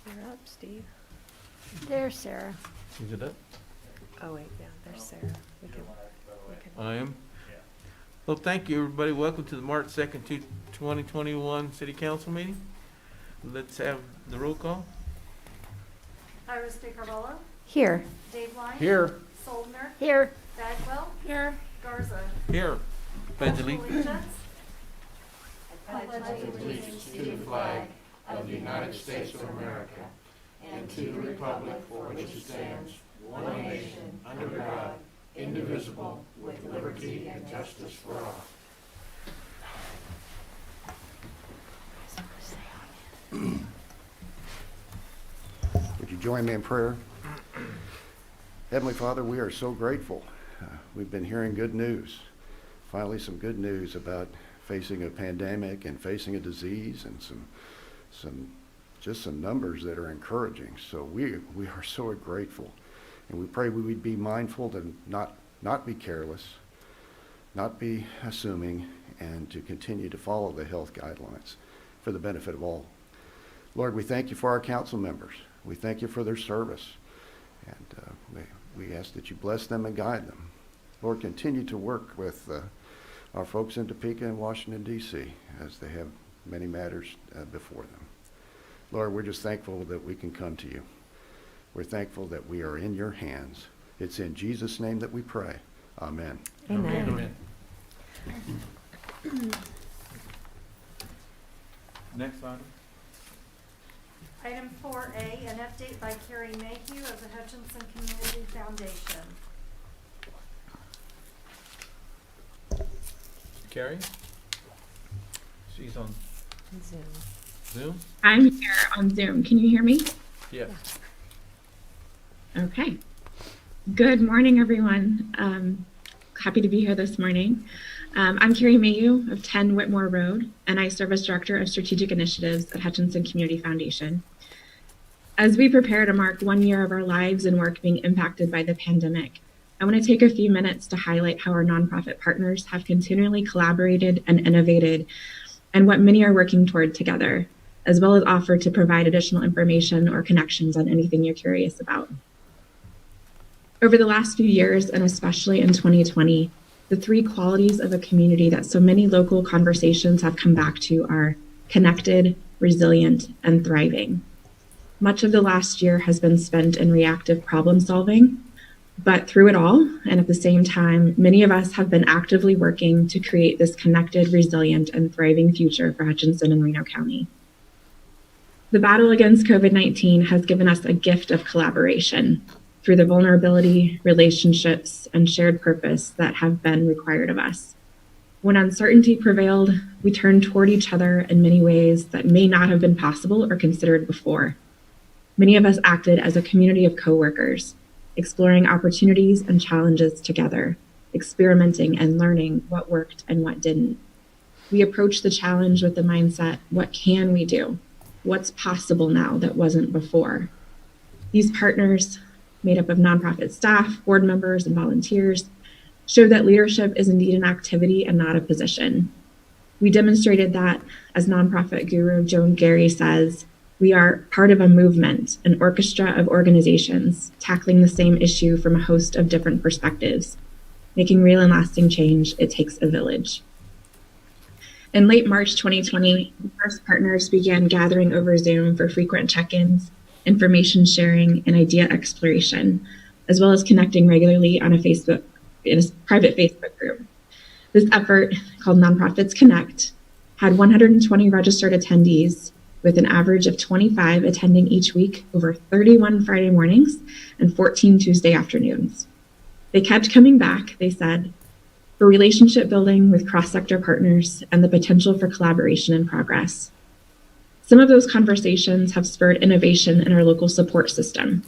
You're up, Steve. There's Sarah. Is it up? Oh, wait, yeah, there's Sarah. We can. I am. Well, thank you, everybody. Welcome to the March 2nd, 2021 City Council meeting. Let's have the roll call. Iris DeCarvalho, Here. Dave Line. Here. Soldner, Here. Bagwell, Here. Garza. Here. Pledge Pledge allegiance. allegiance. To the flag of the United States of America and to the republic for which it stands, one nation, under God, indivisible, with liberty and justice for all. Would you join me in prayer? Heavenly Father, we are so grateful. We've been hearing good news. Finally, some good news about facing a pandemic and facing a disease, and some numbers that are encouraging. So we are so grateful, and we pray we would be mindful to not be careless, not be assuming, and to continue to follow the health guidelines for the benefit of all. Lord, we thank you for our council members. We thank you for their service, and we ask that you bless them and guide them. Lord, continue to work with our folks in Topeka and Washington, D.C., as they have many matters before them. Lord, we're just thankful that we can come to you. We're thankful that we are in your hands. It's in Jesus' name that we pray. Amen. Amen. Next item. Item 4A, an update by Carrie Mayhew of the Hutchinson Community Foundation. Carrie? She's on Zoom. Zoom? I'm here on Zoom. Can you hear me? Yes. Okay. Good morning, everyone. Happy to be here this morning. I'm Carrie Mayhew of 10 Whitmore Road, and I serve as Director of Strategic Initiatives at Hutchinson Community Foundation. As we prepare to mark 1 year of our lives and work being impacted by the pandemic, I want to take a few minutes to highlight how our nonprofit partners have continually collaborated and innovated, and what many are working toward together, as well as offer to provide additional information or connections on anything you're curious about. Over the last few years, and especially in 2020, The three qualities of a community that so many local conversations have come back to are connected, resilient, and thriving. Much of the last year has been spent in reactive problem solving, but through it all, and at the same time, many of us have been actively working to create this connected, resilient, and thriving future for Hutchinson and Reno County. The battle against COVID-19 has given us a gift of collaboration through the vulnerability, relationships, and shared purpose that have been required of us. When uncertainty prevailed, we turned toward each other in many ways that may not have been possible or considered before. Many of us acted as a community of coworkers, exploring opportunities and challenges together, experimenting and learning what worked and what didn't. We approached the challenge with the mindset, what can we do? What's possible now that wasn't before? These partners, made up of nonprofit staff, board members, and volunteers, showed that leadership is indeed an activity and not a position. We demonstrated that, as nonprofit guru Joan Gary says, we are part of a movement, an orchestra of organizations, tackling the same issue from a host of different perspectives. Making real and lasting change, it takes a village. In late March 2020, the first partners began gathering over Zoom for frequent check-ins, information sharing, and idea exploration, as well as connecting regularly in a private Facebook group. This effort, called Nonprofits Connect, had 120 registered attendees, with an average of 25 attending each week over 31 Friday mornings and 14 Tuesday afternoons. They kept coming back, they said, for relationship building with cross-sector partners and the potential for collaboration and progress. Some of those conversations have spurred innovation in our local support system.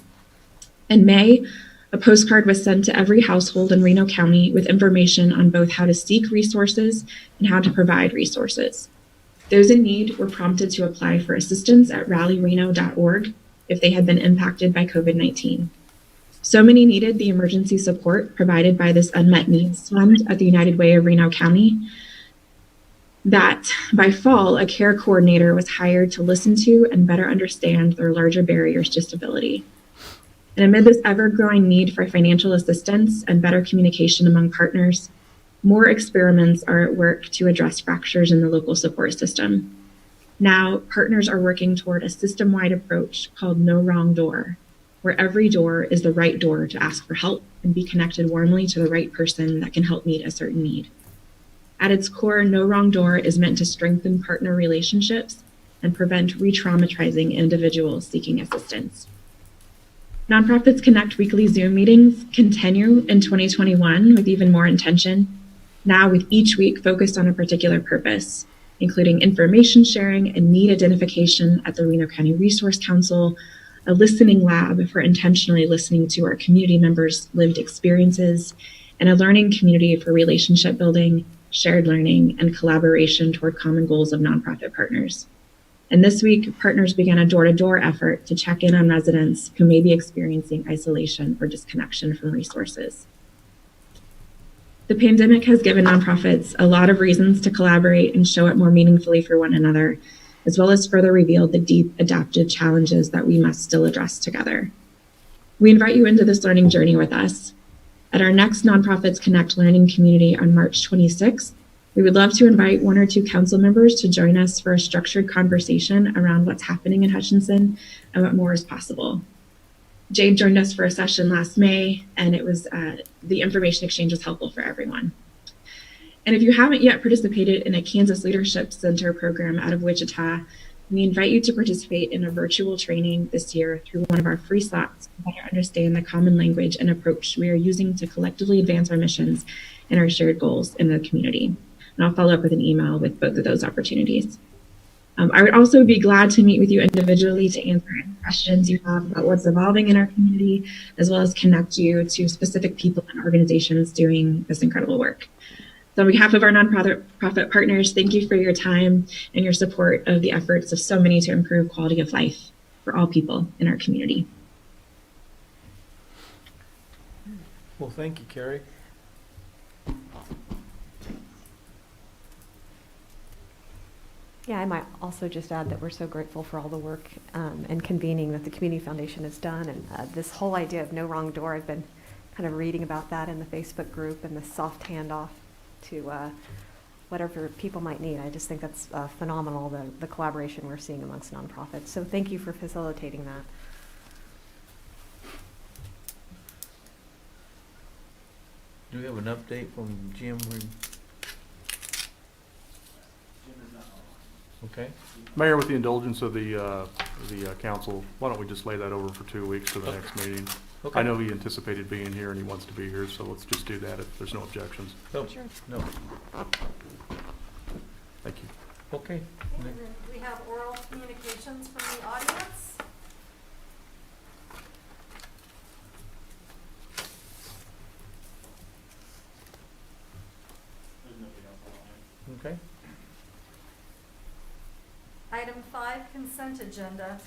In May, a postcard was sent to every household in Reno County with information on both how to seek resources and how to provide resources. Those in need were prompted to apply for assistance at rallyreno.org if they had been impacted by COVID-19. So many needed the emergency support provided by this Unmet Needs Fund at the United Way of Reno County that by fall, a care coordinator was hired to listen to and better understand their larger barriers to stability. And amid this ever-growing need for financial assistance and better communication among partners, more experiments are at work to address fractures in the local support system. Now, partners are working toward a system-wide approach called No Wrong Door, where every door is the right door to ask for help and be connected warmly to the right person that can help meet a certain need. At its core, No Wrong Door is meant to strengthen partner relationships and prevent re-traumatizing individuals seeking assistance. Nonprofits Connect weekly Zoom meetings continue in 2021 with even more intention, now with each week focused on a particular purpose, including information sharing and need identification at the Reno County Resource Council, a listening lab for intentionally listening to our community members' lived experiences, and a learning community for relationship building, shared learning, and collaboration toward common goals of nonprofit partners. And this week, partners began a door-to-door effort to check in on residents who may be experiencing isolation or disconnection from resources. The pandemic has given nonprofits a lot of reasons to collaborate and show up more meaningfully for one another, as well as further revealed the deep adaptive challenges that we must still address together. We invite you into this learning journey with us. At our next Nonprofits Connect Learning Community on March 26th, we would love to invite one or two council members to join us for a structured conversation around what's happening in Hutchinson and what more is possible. Jade joined us for a session last May, and it was the information exchange was helpful for everyone. And if you haven't yet participated in a Kansas Leadership Center program out of Wichita, we invite you to participate in a virtual training this year through one of our free slots to better understand the common language and approach we are using to collectively advance our missions and our shared goals in the community. And I'll follow up with an email with both of those opportunities. I would also be glad to meet with you individually to answer any questions you have about what's evolving in our community, as well as connect you to specific people and organizations doing this incredible work. So on behalf of our nonprofit partners, thank you for your time and your support of the efforts of so many to improve quality of life for all people in our community. Well, thank you, Carrie. Yeah, I might also just add that we're so grateful for all the work and convening that the Community Foundation has done. And this whole idea of No Wrong Door, I've been kind of reading about that in the Facebook group and the soft handoff to whatever people might need. I just think that's phenomenal, the collaboration we're seeing amongst nonprofits. So thank you for facilitating that. Do we have an update from Jim? Okay. Mayor, with the indulgence of the council, why don't we just lay that over for 2 weeks to the next meeting? Okay. I know he anticipated being here and he wants to be here, so let's just do that if there's no objections. No, Sure. no. Thank you. Okay. And then we have oral communications from the audience. Okay. Item 5, consent agenda.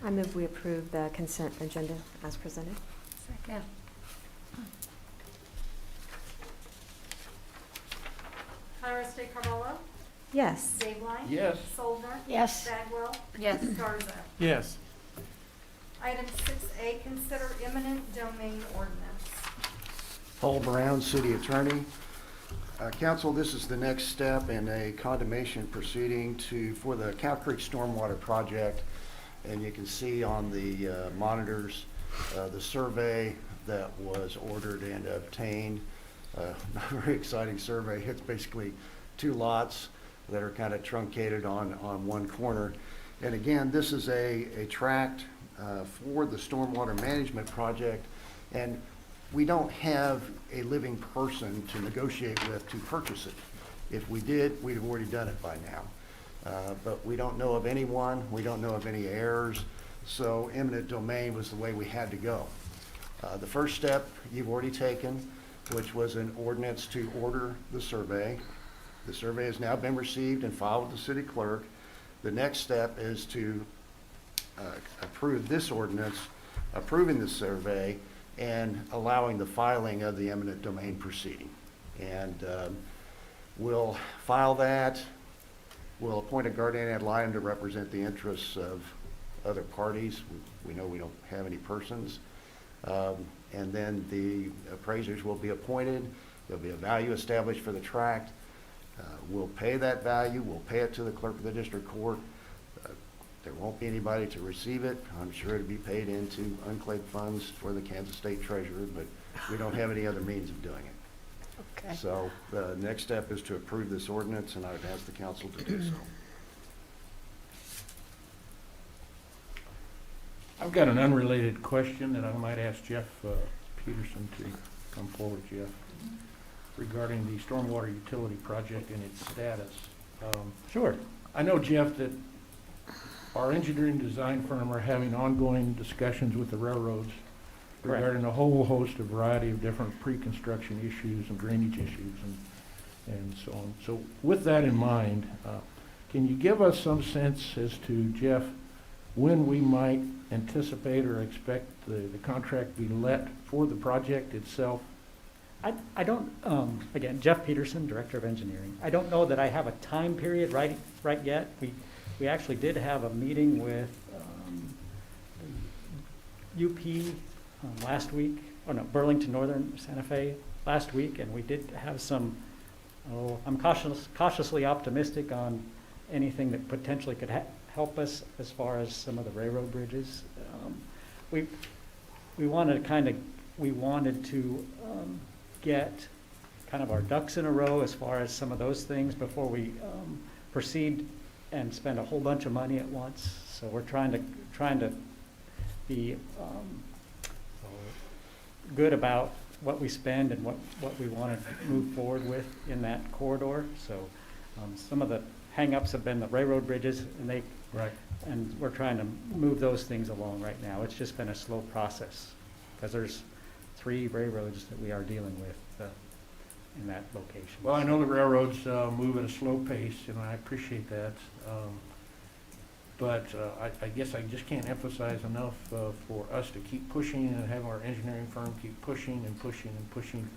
I move we approve the consent agenda as presented. Second. Tyra State Carvalho, Yes. Dave Yes. Soldner, Yes. Bagwell, Yes. Garza. Yes. Item 6A, consider eminent domain ordinance. Paul Brown, City Attorney. Council, this is the next step in a condemnation proceeding for the Cow Creek Stormwater Project. And you can see on the monitors the survey that was ordered and obtained. Not a very exciting survey. It's basically 2 lots that are kind of truncated on one corner. And again, this is a tract for the stormwater management project. And we don't have a living person to negotiate with to purchase it. If we did, we'd have already done it by now. But we don't know of anyone, we don't know of any heirs, so eminent domain was the way we had to go. The first step you've already taken, which was an ordinance to order the survey. The survey has now been received and filed with the city clerk. The next step is to approve this ordinance, approving the survey, and allowing the filing of the eminent domain proceeding. And we'll file that. We'll appoint a guardian ad litem to represent the interests of other parties. We know we don't have any persons. And then the appraisers will be appointed. There'll be a value established for the tract. We'll pay that value. We'll pay it to the clerk of the district court. There won't be anybody to receive it. I'm sure it'll be paid into unclaimed funds for the Kansas State Treasurer, but we don't have any other means of doing it. Okay. So the next step is to approve this ordinance, and I would ask the council to do so. I've got an unrelated question that I might ask Jeff Peterson to come forward, Jeff, regarding the stormwater utility project and its status. Sure. I know, Jeff, that our engineering design firm are having ongoing discussions with the railroads Correct. regarding a whole host of variety of different pre-construction issues and drainage issues and so on. So with that in mind, can you give us some sense as to, Jeff, when we might anticipate or expect the contract be let for the project itself? I don't, again, Jeff Peterson, Director of Engineering. I don't know that I have a time period right yet. We actually did have a meeting with the UP last week, Burlington Northern Santa Fe last week, and we did have some, I'm cautiously optimistic on anything that potentially could help us as far as some of the railroad bridges. We wanted to get kind of our ducks in a row as far as some of those things before we proceed and spend a whole bunch of money at once. So we're trying to be good about what we spend and what we want to move forward with in that corridor. So some of the hang-ups have been the railroad bridges, and we're trying to move those things along right now. It's just been a slow process because there's 3 railroads that we are dealing with in that location. Well, I know the railroads move at a slow pace, and I appreciate that. But I guess I just can't emphasize enough for us to keep pushing and have our engineering firm keep pushing and pushing and pushing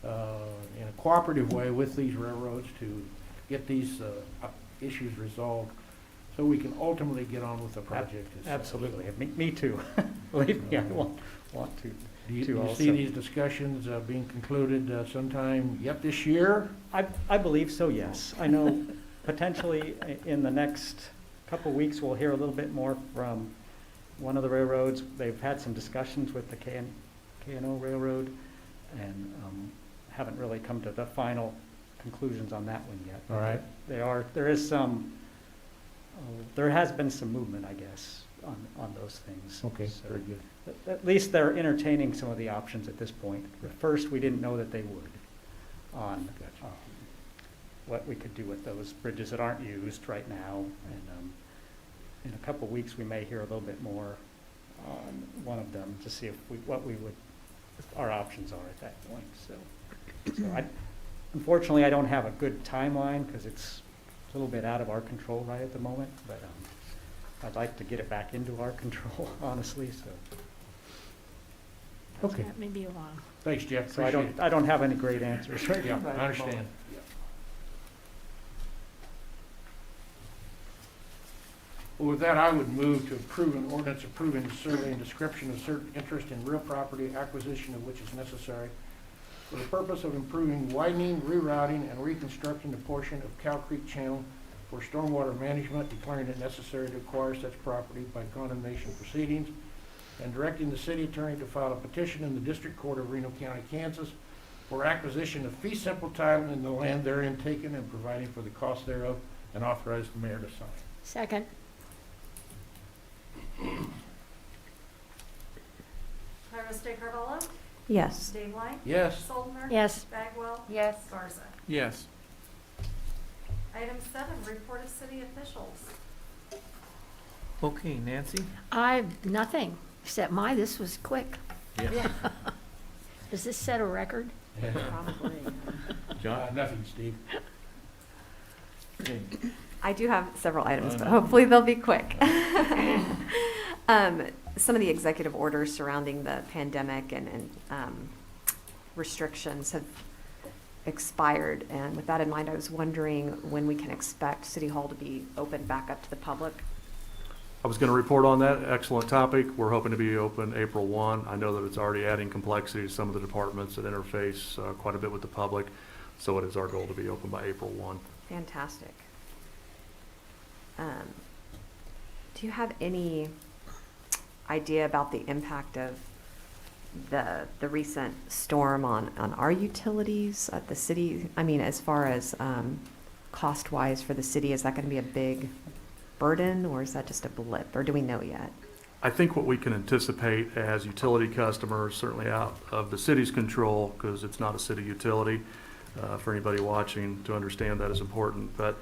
in a cooperative way with these railroads to get these issues resolved so we can ultimately get on with the project. Absolutely. Me too. Believe me, I want to. Do you to see also. these discussions being concluded sometime yet this year? I believe so, yes. I know potentially in the next couple of weeks, we'll hear a little bit more from one of the railroads. They've had some discussions with the K&O Railroad and haven't really come to the final conclusions on that one yet. All right. There has been some movement, I guess, on those things. Okay, So very good. at least they're entertaining some of the options at this point. At first, we didn't know that they would on what we could do with those bridges that aren't used right now. And in a couple of weeks, we may hear a little bit more on one of them to see if our options are at that point. So unfortunately, I don't have a good timeline because it's a little bit out of our control right at the moment, but I'd like to get it back into our control, honestly, so. Okay. That may be a while. Thanks, Jeff. So Appreciate it. I don't have any great answers right Yeah, now. I understand. Well, with that, I would move to approve an ordinance approving the survey and description of certain interest in real property acquisition of which is necessary for the purpose of improving widening, rerouting, and reconstructing a portion of Cow Creek Channel for stormwater management, declaring it necessary to acquire such property by condemnation proceedings, and directing the city attorney to file a petition in the District Court of Reno County, Kansas, for acquisition of fee simple title in the land therein taken and providing for the cost thereof, and authorize the mayor to sign. Second. Tyra State Carvalho, Yes. Dave White, Yes. Soldner. Yes. Bagwell. Yes. Garza. Yes. Item 7, report of city officials. Okay, Nancy? Nothing, except this was quick. Yes. Does this set a record? Probably. John? Nothing, Steve. I do have several items, but no. hopefully they'll be quick. Some of the executive orders surrounding the pandemic and restrictions have expired. And with that in mind, I was wondering when we can expect City Hall to be open back up to the public. I was going to report on that. Excellent topic. We're hoping to be open April 1. I know that it's already adding complexity to some of the departments that interface quite a bit with the public. So it is our goal to be open by April 1. Fantastic. Do you have any idea about the impact of the recent storm on our utilities at the city? I mean, as far as cost-wise for the city, is that going to be a big burden, or is that just a blip, or do we know yet? I think what we can anticipate as utility customers, certainly out of the city's control, because it's not a city utility, for anybody watching to understand that is important, but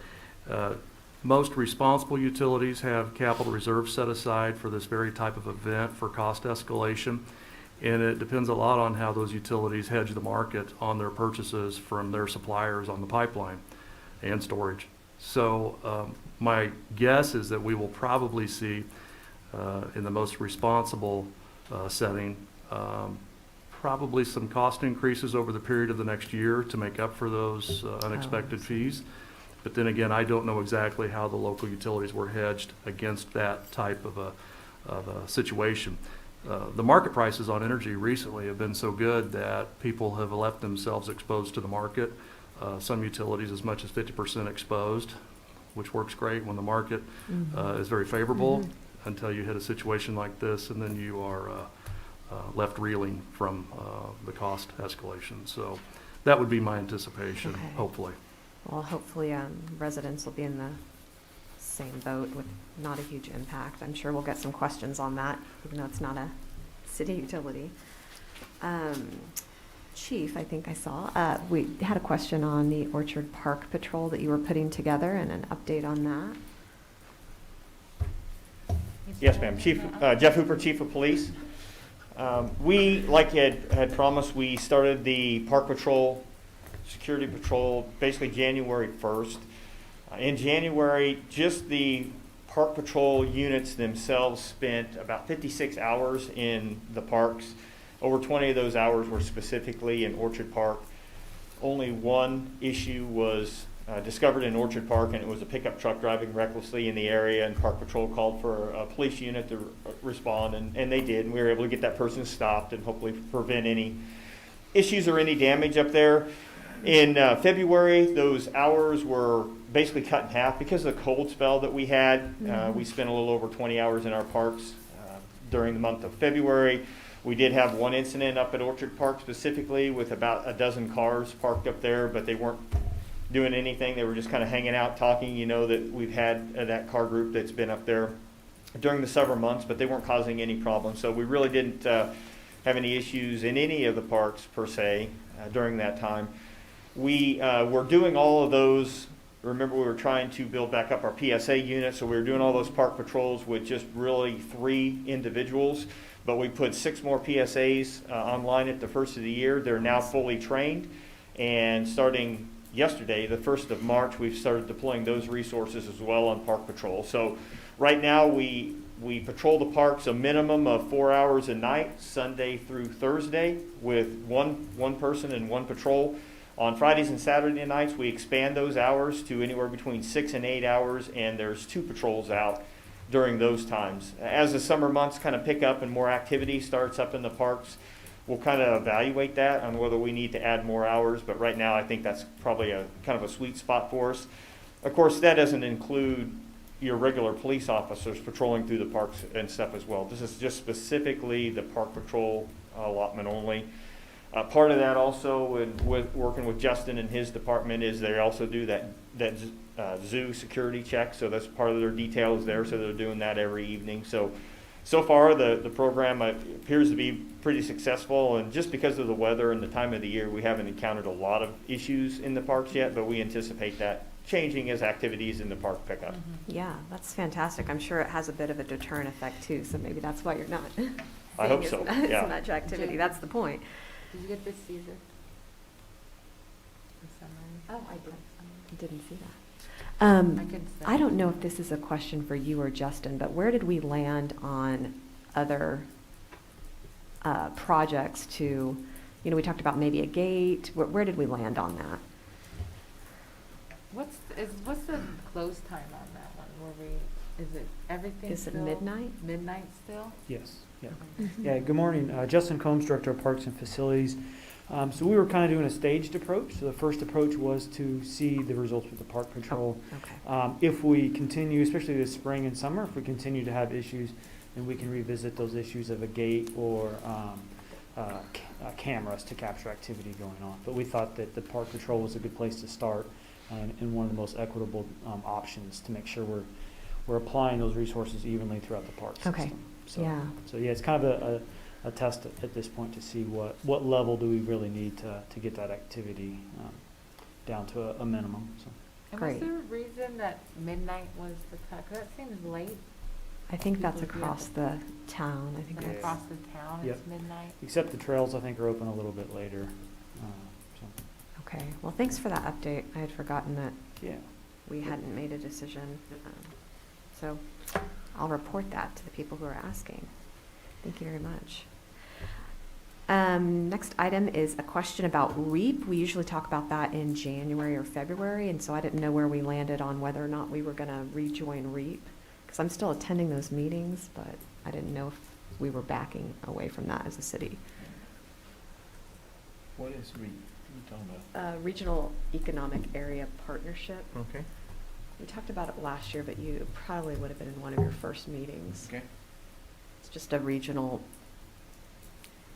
most responsible utilities have capital reserves set aside for this very type of event for cost escalation. And it depends a lot on how those utilities hedge the market on their purchases from their suppliers on the pipeline and storage. So my guess is that we will probably see in the most responsible setting probably some cost increases over the period of the next year to make up for those unexpected fees. But then again, I don't know exactly how the local utilities were hedged against that type of a situation. The market prices on energy recently have been so good that people have left themselves exposed to the market. Some utilities as much as 50% exposed, which works great when the market is very favorable until you hit a situation like this, and then you are left reeling from the cost escalation. So that would be my anticipation, Okay. hopefully. Well, hopefully residents will be in the same boat with not a huge impact. I'm sure we'll get some questions on that, even though it's not a city utility. Chief, I think I saw, we had a question on the Orchard Park Patrol that you were putting together and an update on that. Yes, ma'am. Chief Jeff Hooper, Chief of Police. We, like had promised, we started the Park Patrol, Security Patrol, basically January 1st. In January, just the Park Patrol units themselves spent about 56 hours in the parks. Over 20 of those hours were specifically in Orchard Park. Only one issue was discovered in Orchard Park, and it was a pickup truck driving recklessly in the area, and Park Patrol called for a police unit to respond, and they did, and we were able to get that person stopped and hopefully prevent any issues or any damage up there. In February, those hours were basically cut in half because of the cold spell that we had. We spent a little over 20 hours in our parks during the month of February. We did have one incident up at Orchard Park specifically with about a dozen cars parked up there, but they weren't doing anything. They were just kind of hanging out, talking. You know that we've had that car group that's been up there during the summer months, but they weren't causing any problems. So we really didn't have any issues in any of the parks per se during that time. We were doing all of those. Remember, we were trying to build back up our PSA unit, so we were doing all those park patrols with just really 3 individuals. But we put 6 more PSAs online at the first of the year. They're now fully trained, and starting yesterday, the 1st of March, we've started deploying those resources as well on park patrol. So right now we patrol the parks a minimum of 4 hours a night, Sunday through Thursday, with one person and 1 patrol. On Fridays and Saturday nights, we expand those hours to anywhere between 6 and 8 hours, and there's 2 patrols out during those times. As the summer months kind of pick up and more activity starts up in the parks, we'll kind of evaluate that on whether we need to add more hours, but right now I think that's probably a kind of a sweet spot for us. Of course, that doesn't include your regular police officers patrolling through the parks and stuff as well. This is just specifically the park patrol allotment only. Part of that also, with working with Justin and his department, is they also do that zoo security check. So that's part of their details there. So they're doing that every evening. So far the program appears to be pretty successful. And just because of the weather and the time of the year, we haven't encountered a lot of issues in the parks yet. But we anticipate that changing as activities in the park pick up. Yeah, that's fantastic. I'm sure it has a bit of a deterrent effect too, so maybe that's why you're not I hope seeing so, as yeah. much activity. That's the point. Did you get this Caesar? Oh, I did. Didn't see that. I couldn't say. I don't know if this is a question for you or Justin, but where did we land on other projects to, we talked about maybe a gate. Where did we land on that? What's the close time on that one? Is it everything Is it still? midnight? Midnight still? Yes, yeah. Mm-hmm. Yeah, good morning. Justin Combs, Director of Parks and Facilities. So we were kind of doing a staged approach. So the first approach was to see the results with the Park Patrol. Okay. If we continue, especially this spring and summer, if we continue to have issues, then we can revisit those issues of a gate or cameras to capture activity going on. But we thought that the Park Patrol was a good place to start and one of the most equitable options to make sure we're applying those resources evenly throughout the park system. Okay. So, Yeah. So yeah, it's kind of a test at this point to see what level do we really need to get that activity down to a minimum. So. And Great. was there a reason that midnight was the cut? 'Cause that seems late. I think that's People do across the town. I think And that's, across the town, Yep. it's midnight. Except the trails, I think, are open a little bit later. So okay. Well, thanks for that update. I had forgotten that yeah. we hadn't made a decision. So I'll report that to the people who are asking. Thank you very much. Next item is a question about REAP. We usually talk about that in January or February, and so I didn't know where we landed on whether or not we were going to rejoin REAP, because I'm still attending those meetings, but I didn't know if we were backing away from that as a city. What is REAP? What are you talking about? Regional Economic Area Partnership. Okay. We talked about it last year, but you probably would have been in one of your first meetings. Okay. It's just a regional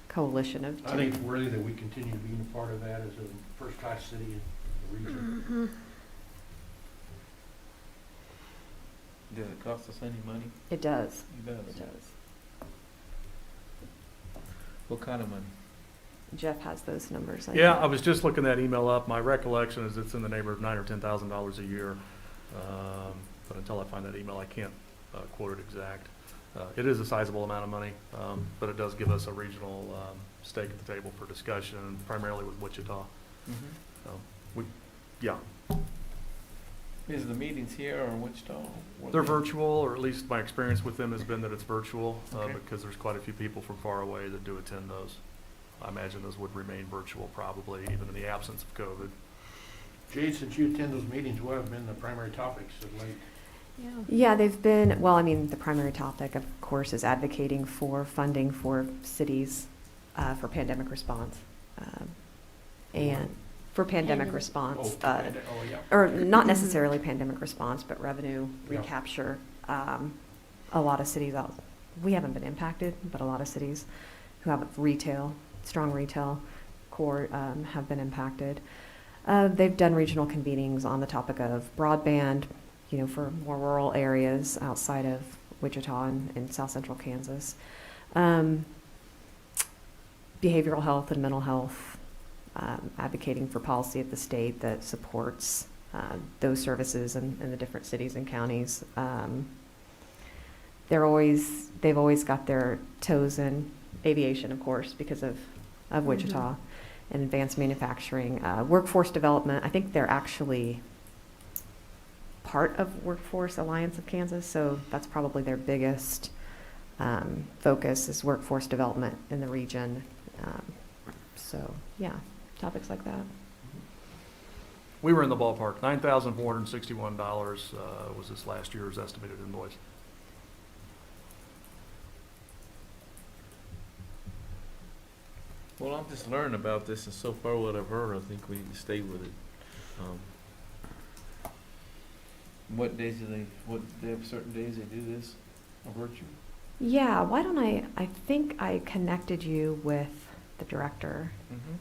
coalition of. I think it's worthy that we continue being a part of that as a first-class city in the region. Does it cost us any money? It does. It does. It does. What kind of money? Jeff has those numbers. Yeah, think. I was just looking that email up. My recollection is it's in the neighborhood of $9,000 or $10,000 a year. But until I find that email, I can't quote it exact. It is a sizable amount of money, but it does give us a regional stake at the table for discussion, primarily with Wichita. So yeah. Is the meetings here or in Wichita? They're virtual, or at least my experience with them has been that it's virtual, Okay. because there's quite a few people from far away that do attend those. I imagine those would remain virtual probably, even in the absence of COVID. Jade, since you attend those meetings, what have been the primary topics of late? Yeah, they've been, well, I mean, the primary topic, of course, is advocating for funding for cities for pandemic response. And for pandemic response, yeah. or not necessarily pandemic response, but revenue Yeah. recapture. A lot of cities, we haven't been impacted, but a lot of cities who have retail, strong retail core have been impacted. They've done regional convenings on the topic of broadband, you know, for more rural areas outside of Wichita and south central Kansas. Behavioral health and mental health, advocating for policy at the state that supports those services in the different cities and counties. They've always got their toes in aviation, of course, because of Wichita and advanced manufacturing. Workforce development, I think they're actually part of Workforce Alliance of Kansas, so that's probably their biggest focus is workforce development in the region. So, yeah, topics like that. We were in the ballpark. $9,461 was this last year's estimated invoice. Well, I'm just learning about this, and so far what I've heard, I think we need to stay with it. What days do they have certain days they do this, virtual? Yeah, why don't I think I connected you with the director. Mm-hmm.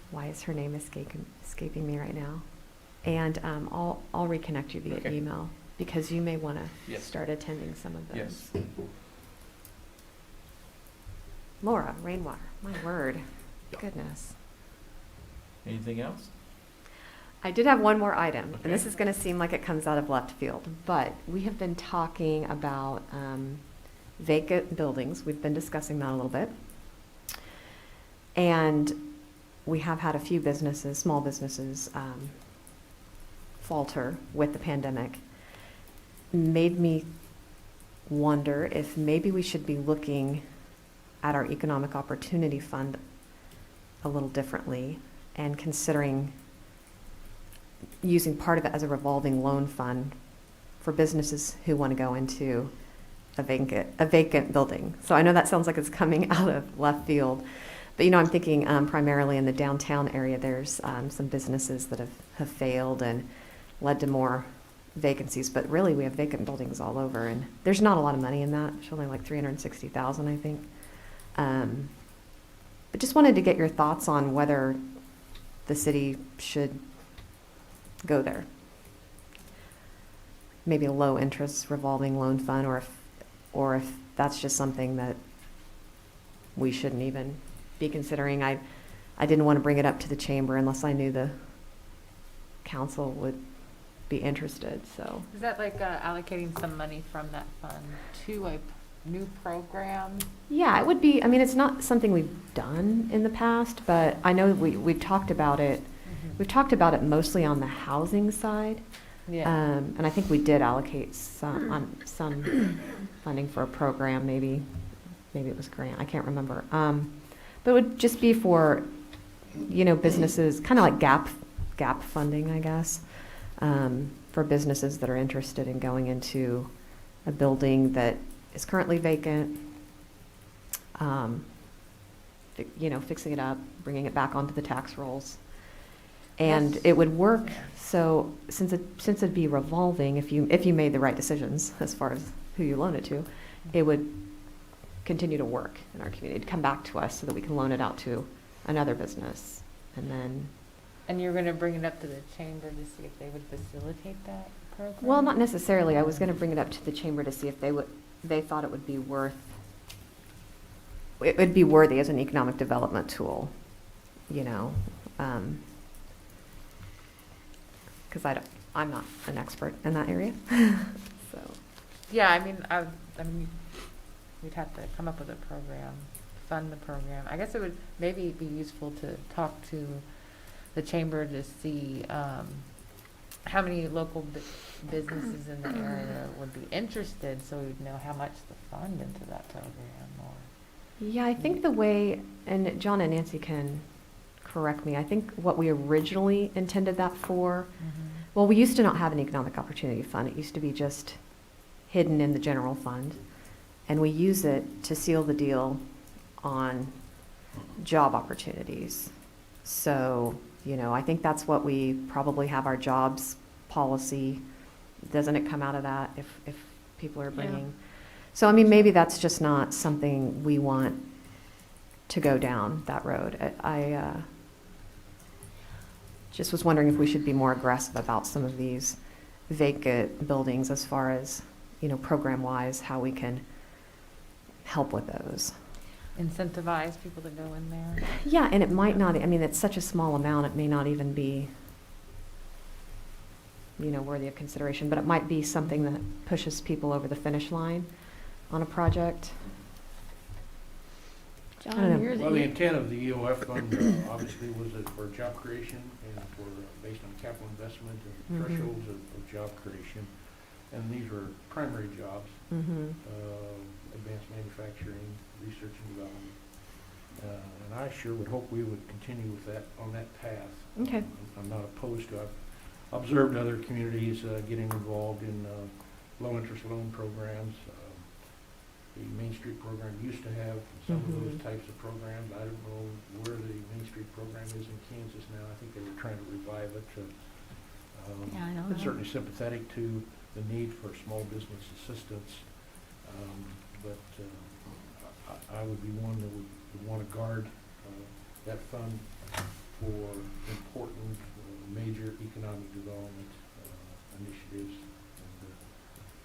Why is her name escaping me right now? And I'll reconnect you via Okay. email, because you may want to Yes. start attending some of those. Yes. Laura, rainwater, my word, Yeah. goodness. Anything else? I did have one more item, Okay. and this is going to seem like it comes out of left field, but we have been talking about vacant buildings. We've been discussing that a little bit. And we have had a few businesses, small businesses, falter with the pandemic. Made me wonder if maybe we should be looking at our economic opportunity fund a little differently and considering using part of it as a revolving loan fund for businesses who want to go into a vacant building. So I know that sounds like it's coming out of left field, but I'm thinking primarily in the downtown area, there's some businesses that have failed and led to more vacancies, but really we have vacant buildings all over, and there's not a lot of money in that. It's only like $360,000, I think. But just wanted to get your thoughts on whether the city should go there. Maybe a low interest revolving loan fund, or if that's just something that we shouldn't even be considering. I didn't want to bring it up to the chamber unless I knew the council would be interested, so. Is that like allocating some money from that fund to a new program? Yeah, it would be, I mean, it's not something we've done in the past, but I know we've talked about it. We've talked about it mostly on the housing side. Yeah. And I think we did allocate some funding for a program, maybe it was grant, I can't remember. But it would just be for, businesses, kind of like gap funding, I guess, for businesses that are interested in going into a building that is currently vacant, fixing it up, bringing it back onto the tax rolls. And Yes. it would work, so since it'd be revolving, if you made the right decisions as far as who you loan it to, it would continue to work in our community. It'd come back to us so that we can loan it out to another business. And then, And you're gonna bring it up to the chamber to see if they would facilitate that program? well, not necessarily. I was going to bring it up to the chamber to see if they thought it would be worthy as an economic development tool, because I'm not an expert in that area. So, Yeah, I mean, we'd have to come up with a program, fund the program. I guess it would maybe be useful to talk to the chamber to see how many local businesses in the area would be interested, so we'd know how much to fund into that program. Or yeah, I think the way, and John and Nancy can correct me, I think what we originally intended that for, Mhm. well, we used to not have an economic opportunity fund. It used to be just hidden in the general fund. And we use it to seal the deal on job opportunities. So, I think that's what we probably have our jobs policy. Doesn't it come out of that if people are Yeah. bringing? So, I mean, maybe that's just not something we want to go down that road. I just was wondering if we should be more aggressive about some of these vacant buildings as far as, program-wise, how we can help with those. Incentivize people to go in there. Yeah, and it might not, I mean, it's such a small amount, it may not even be, worthy of consideration, but it might be something that pushes people over the finish line on a project. I don't know. John, you're Well, the the, intent of the EOF fund obviously was for job creation and for, based on capital investment and Mhm. thresholds of job creation. And these were primary jobs, Mm-hmm. advanced manufacturing, research and development. And I sure would hope we would continue with that, on that path. Okay. I'm not opposed to it. I've observed other communities getting involved in low-interest loan programs. The Main Street program used to have some of those Mhm. types of programs. I don't know where the Main Street program is in Kansas now. I think they were trying to revive it. Yeah, I know I'm that. certainly sympathetic to the need for small business assistance, but I would be one that would want to guard that fund for important major economic development initiatives. And,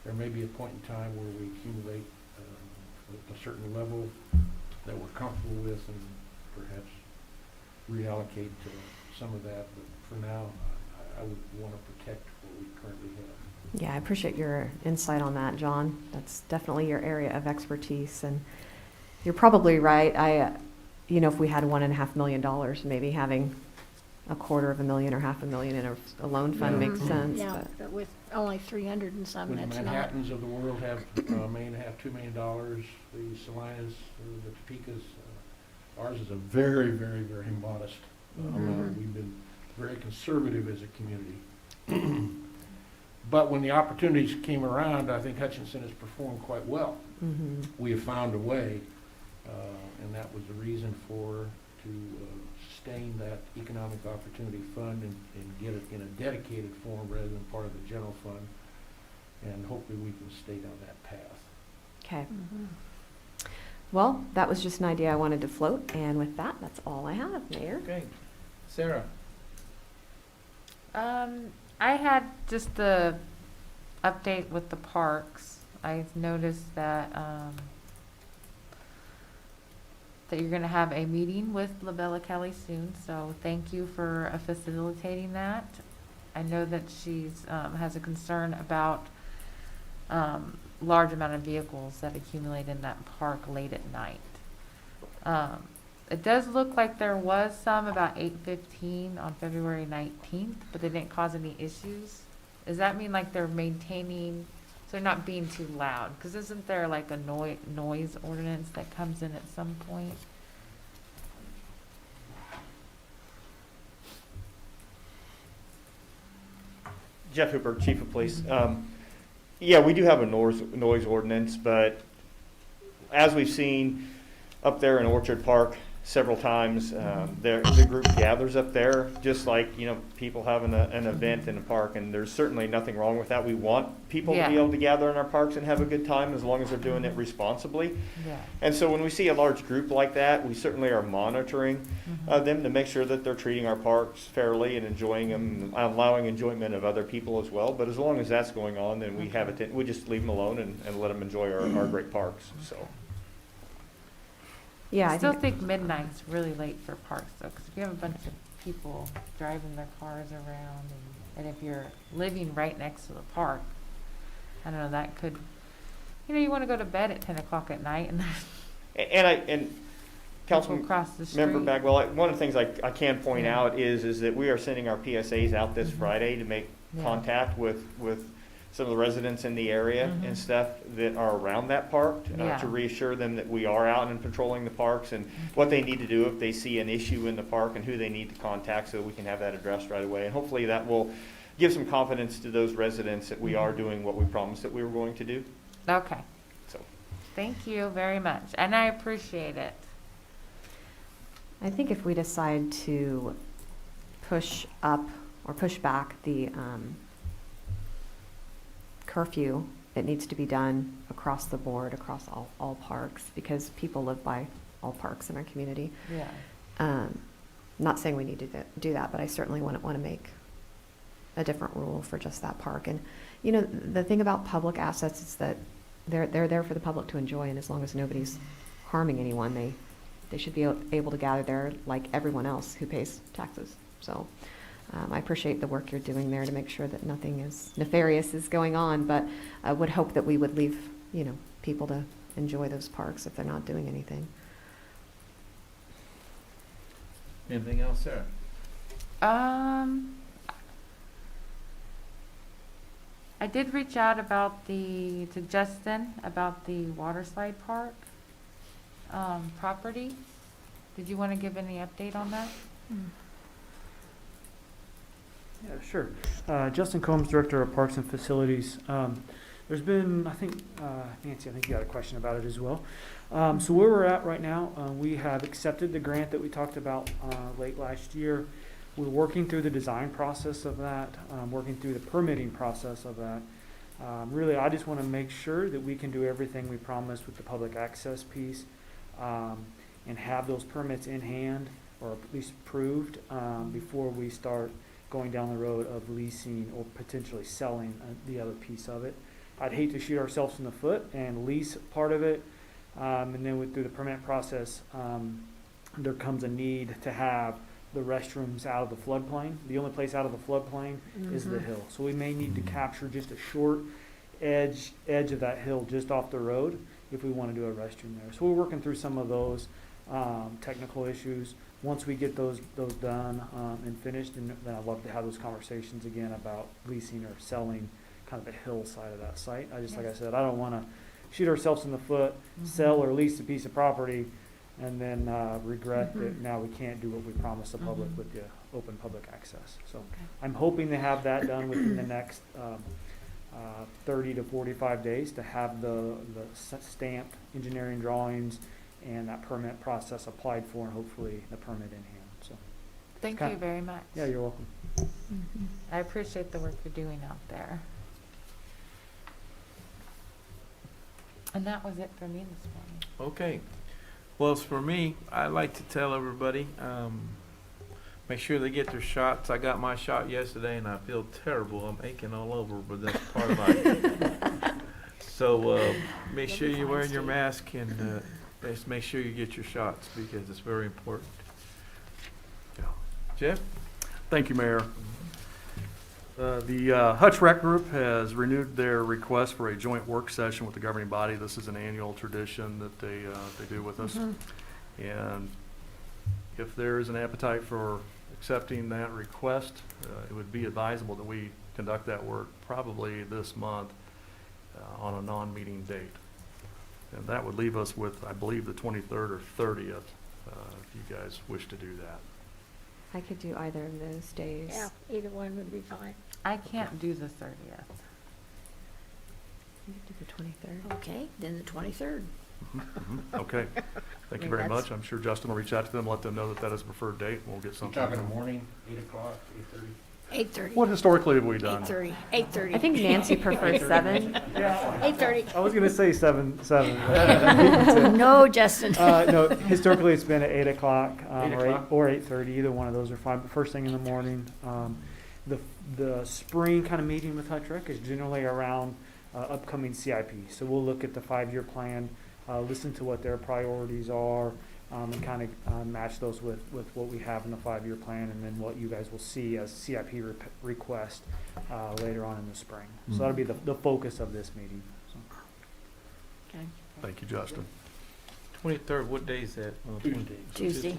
there may be a point in time where we accumulate a certain level that we're comfortable with and perhaps reallocate some of that, but for now, I would want to protect what we currently have. Yeah, I appreciate your insight on that, John. That's definitely your area of expertise, and you're probably right. If we had $1.5 million, maybe having $250,000 or $500,000 in a loan fund Yeah. makes sense. yeah, But but with only 300 and some, When the that's not. Manhattans of the world have $1.5 million, $2 million, the Salinas, the Topekas, ours is a very, very, very modest amount. Mhm. We've been very conservative as a community. But when the opportunities came around, I think Hutchinson has performed quite well. Mhm. We have found a way, and that was the reason to sustain that economic opportunity fund and get it in a dedicated form rather than part of the general fund. And hopefully we can stay down that path. Okay. Mhm. Well, that was just an idea I wanted to float, and with that, that's all I have, Mayor. Okay. Sarah? I had just the update with the parks. I've noticed that, that you're gonna have a meeting with LaBella Kelly soon, so thank you for facilitating that. I know that she's, has a concern about, large amount of vehicles that accumulate in that park late at night. It does look like there was some about 8:15 on February 19th, but they didn't cause any issues. Does that mean like they're maintaining, so they're not being too loud? Because isn't there like a noise ordinance that comes in at some point? Jeff Hooper, Chief of Police. Yeah, we do have a noise ordinance, but as we've seen up there in Orchard Park several times, the group gathers up there, just like, people having an event in the park, and there's certainly nothing wrong with that. We want people to be Yeah. able to gather in our parks and have a good time as long as they're doing it responsibly. Yeah. And so when we see a large group like that, we certainly are monitoring them to make sure that they're treating our parks fairly and enjoying them, allowing enjoyment of other people as well. But as long as that's going on, then we have it. We just leave them alone and let them enjoy our great parks. So. Yeah, I still think midnight's really late for parks though, because if you have a bunch of people driving their cars around, and if you're living right next to the park, I don't know, that could, you want to go to bed at 10 o'clock at night and there's And people Councilman across the street. Member Bagwell, one of the things I can point out is that we are sending our PSAs out this Friday to make Yeah. contact with some of the residents in the area Mhm. and stuff that are around that park, Yeah. to reassure them that we are out and patrolling the parks and what they need to do if they see an issue in the park and who they need to contact so we can have that addressed right away. And hopefully that will give some confidence to those residents that we are doing what we promised that we were going to do. Okay. So, Thank you very much, and I appreciate it. I think if we decide to push up or push back the curfew, it needs to be done across the board, across all parks, because people live by all parks in our community. Yeah. Not saying we need to do that, but I certainly wouldn't want to make a different rule for just that park. And, you know, the thing about public assets is that they're there for the public to enjoy, and as long as nobody's harming anyone, they should be able to gather there like everyone else who pays taxes. So I appreciate the work you're doing there to make sure that nothing is nefarious is going on, but I would hope that we would leave, you know, people to enjoy those parks if they're not doing anything. Anything else, Sarah? I did reach out to Justin about the Waterslide Park, property. Did you want to give any update on that? Yeah, sure. Justin Combs, Director of Parks and Facilities. There's been, I think, Nancy, I think you got a question about it as well. So where we're at right now, we have accepted the grant that we talked about late last year. We're working through the design process of that, working through the permitting process of that. Really, I just want to make sure that we can do everything we promised with the public access piece, and have those permits in hand, or at least approved, before we start going down the road of leasing or potentially selling the other piece of it. I'd hate to shoot ourselves in the foot and lease part of it, and then through the permit process, there comes a need to have the restrooms out of the floodplain. The only place out of the floodplain is the hill. So we may need to capture just a short edge of that hill just off the road if we want to do a restroom there. So we're working through some of those technical issues. Once we get those done and finished, and then I'd love to have those conversations again about leasing or selling kind of the hill side of that site. Like I said, I don't want to shoot ourselves in the foot, sell or lease a piece of property, and then regret that now we can't do what we promised the public with the open public access. So I'm hoping to have that done within the next 30 to 45 days to have the stamped engineering drawings and that permit process applied for, and hopefully the permit in hand. So Thank you very much. yeah, you're welcome. I appreciate the work you're doing out there. And that was it for me this morning. Okay. Well, as for me, I like to tell everybody, make sure they get their shots. I got my shot yesterday and I feel terrible. I'm aching all over, but that's part of my. So make sure you're wearing your mask and just make sure you get your shots because it's very important. Jeff? Thank you, Mayor. The Hutch Rec Group has renewed their request for a joint work session with the governing body. This is an annual tradition that they do with us. And if there is an appetite for accepting that request, it would be advisable that we conduct that work probably this month on a non-meeting date. And that would leave us with, I believe, the 23rd or 30th, if you guys wish to do that. I could do either of those days. Yeah, either one would be fine. I can't do the 30th. You could do the 23rd. Okay, then the 23rd. Okay, thank you very much. I'm sure Justin will reach out to them, let them know that that is a preferred date, and we'll get something. Talking in the morning, 8 o'clock, 8:30. 8:30. What historically have we done? 8:30. 8:30. I think Nancy prefers 7. 8:30. I was going to say 7. No, Justin. No, historically it's been at 8 o'clock, 8 o'clock? or 8:30. Either one of those are fine. But first thing in the morning, the spring kind of meeting with Hutch Rec is generally around upcoming CIP. So we'll look at the 5-year plan, listen to what their priorities are, and kind of match those with what we have in the 5-year plan, and then what you guys will see as CIP request later on in the spring. So that'll be the focus of this meeting. So. Okay. Thank you, Justin. 23rd, what day is that? Tuesday. Tuesday.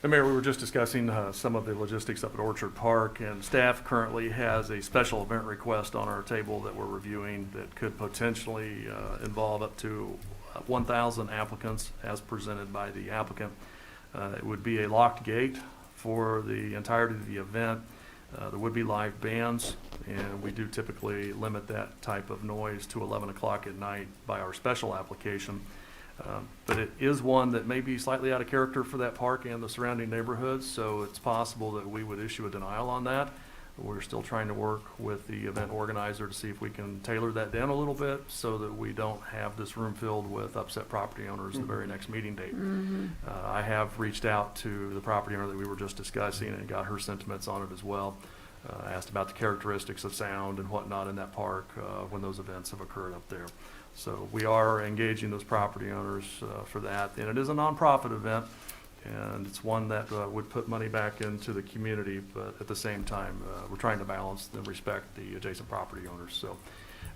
And Mayor, we were just discussing some of the logistics up at Orchard Park, and staff currently has a special event request on our table that we're reviewing that could potentially involve up to 1,000 applicants as presented by the applicant. It would be a locked gate for the entirety of the event. There would be live bands, and we do typically limit that type of noise to 11 o'clock at night by our special application. But it is one that may be slightly out of character for that park and the surrounding neighborhoods, so it's possible that we would issue a denial on that. We're still trying to work with the event organizer to see if we can tailor that down a little bit so that we don't have this room filled with upset property owners the very next meeting date. I have reached out to the property owner that we were just discussing and got her sentiments on it as well. Asked about the characteristics of sound and whatnot in that park when those events have occurred up there. So we are engaging those property owners for that, and it is a nonprofit event, and it's one that would put money back into the community, but at the same time, we're trying to balance and respect the adjacent property owners. So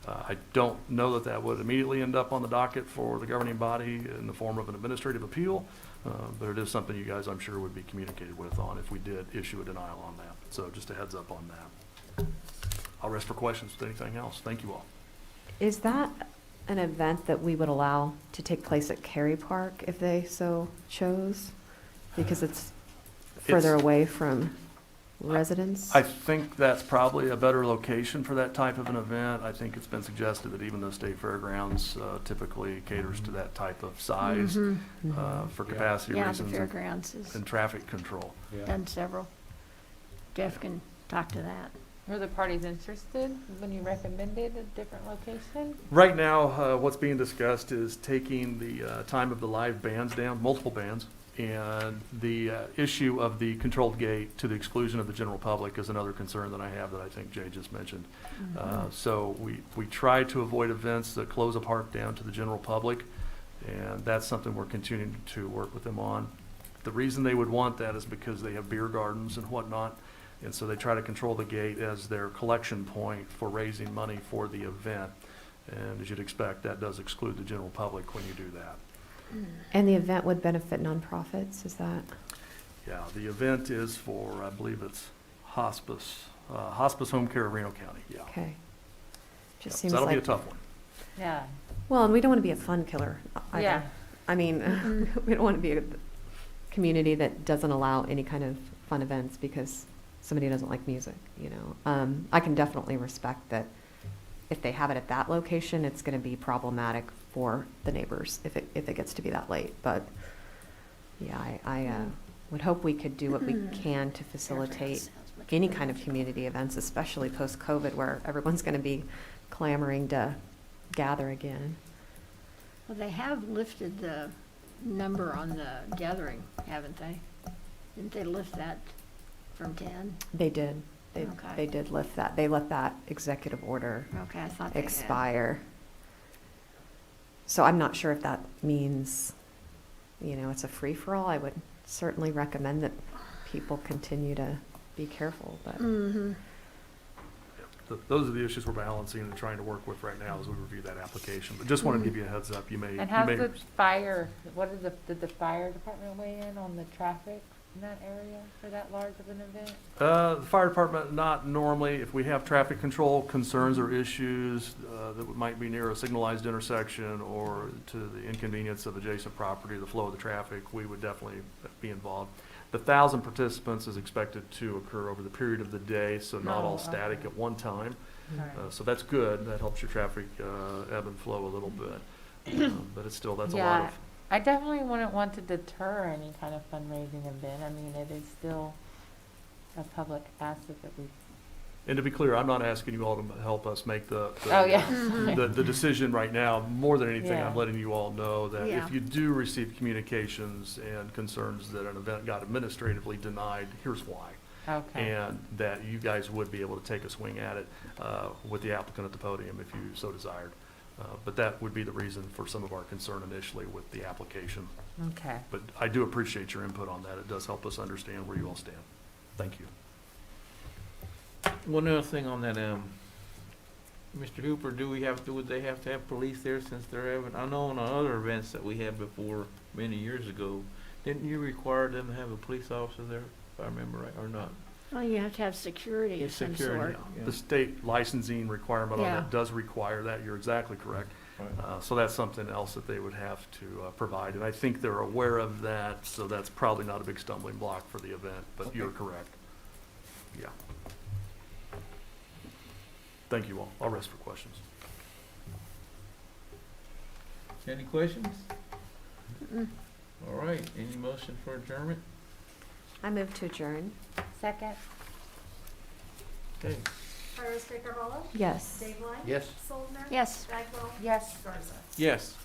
I don't know that that would immediately end up on the docket for the governing body in the form of an administrative appeal, but it is something you guys, I'm sure, would be communicated with on if we did issue a denial on that. So just a heads up on that. I'll rest for questions with anything else. Thank you all. Is that an event that we would allow to take place at Carrie Park if they so chose? Because it's further away from residents? I think that's probably a better location for that type of an event. I think it's been suggested that even the state fairgrounds typically caters to that type of size for capacity Yeah, the reasons fairgrounds has and traffic control. done several. Jeff can talk to that. Were the parties interested when you recommended a different location? Right now, what's being discussed is taking the time of the live bands down, multiple bands, and the issue of the controlled gate to the exclusion of the general public is another concern that I have that I think Jay just mentioned. So we try to avoid events that close a park down to the general public, and that's something we're continuing to work with them on. The reason they would want that is because they have beer gardens and whatnot, and so they try to control the gate as their collection point for raising money for the event. And as you'd expect, that does exclude the general public when you do that. And the event would benefit nonprofits, is that? Yeah, the event is for, I believe it's hospice home care of Reno County, yeah. Okay. Just Yep, seems so that'll be a like, tough one. Yeah. well, and we don't want to be a fun killer either. Yeah. I mean, we don't want to be a community that doesn't allow any kind of fun events because somebody doesn't like music, you know. I can definitely respect that if they have it at that location, it's going to be problematic for the neighbors if it gets to be that late. But yeah, I would hope we could do what we can to facilitate any kind of community events, especially post-COVID, where everyone's going to be clamoring to gather again. Well, they have lifted the number on the gathering, haven't they? Didn't they lift that from 10? They did. Okay. They did lift that. They let that executive order Okay, I thought they had. expire. So I'm not sure if that means, you know, it's a free-for-all. I would certainly recommend that people continue to be careful, but. Those are the issues we're balancing and trying to work with right now as we review that application. But just wanted to give you a heads up. You may. And how's the fire, did the fire department weigh in on the traffic in that area for that large of an event? The fire department, not normally. If we have traffic control concerns or issues that might be near a signalized intersection or to the inconvenience of adjacent property, the flow of the traffic, we would definitely be involved. The 1,000 participants is expected to occur over the period of the day, so not all static at one time. So that's good. That helps your traffic ebb and flow a little bit. But it's still, that's a lot of. I definitely wouldn't want to deter any kind of fundraising event. I mean, it is still a public asset that we. And to be clear, I'm not asking you all to help us make the decision right now. More than anything, Yeah. I'm letting you all know that Yeah. if you do receive communications and concerns that an event got administratively denied, here's why. Okay. And that you guys would be able to take a swing at it with the applicant at the podium if you so desired. But that would be the reason for some of our concern initially with the application. Okay. But I do appreciate your input on that. It does help us understand where you all stand. Thank you. One other thing on that, Mr. Hooper, would they have to have police there since they're having, I know on other events that we had before many years ago, Didn't you require them to have a police officer there, if I remember right, or not? Well, you have to have security of some Security, sort. yeah. The state licensing requirement on Yeah. that does require that, you're exactly correct. Right. So that's something else that they would have to provide, and I think they're aware of that, so that's probably not a big stumbling block for the event, but you're correct. Yeah. Thank you all. I'll rest for questions. Any questions? Mm. All right, any motion for adjournment? I move to adjourn. Second? Okay, Iris Carvalho? Yes. Dave Light? Yes. Soldner? Yes. Bagwell? Yes. Garza? yes.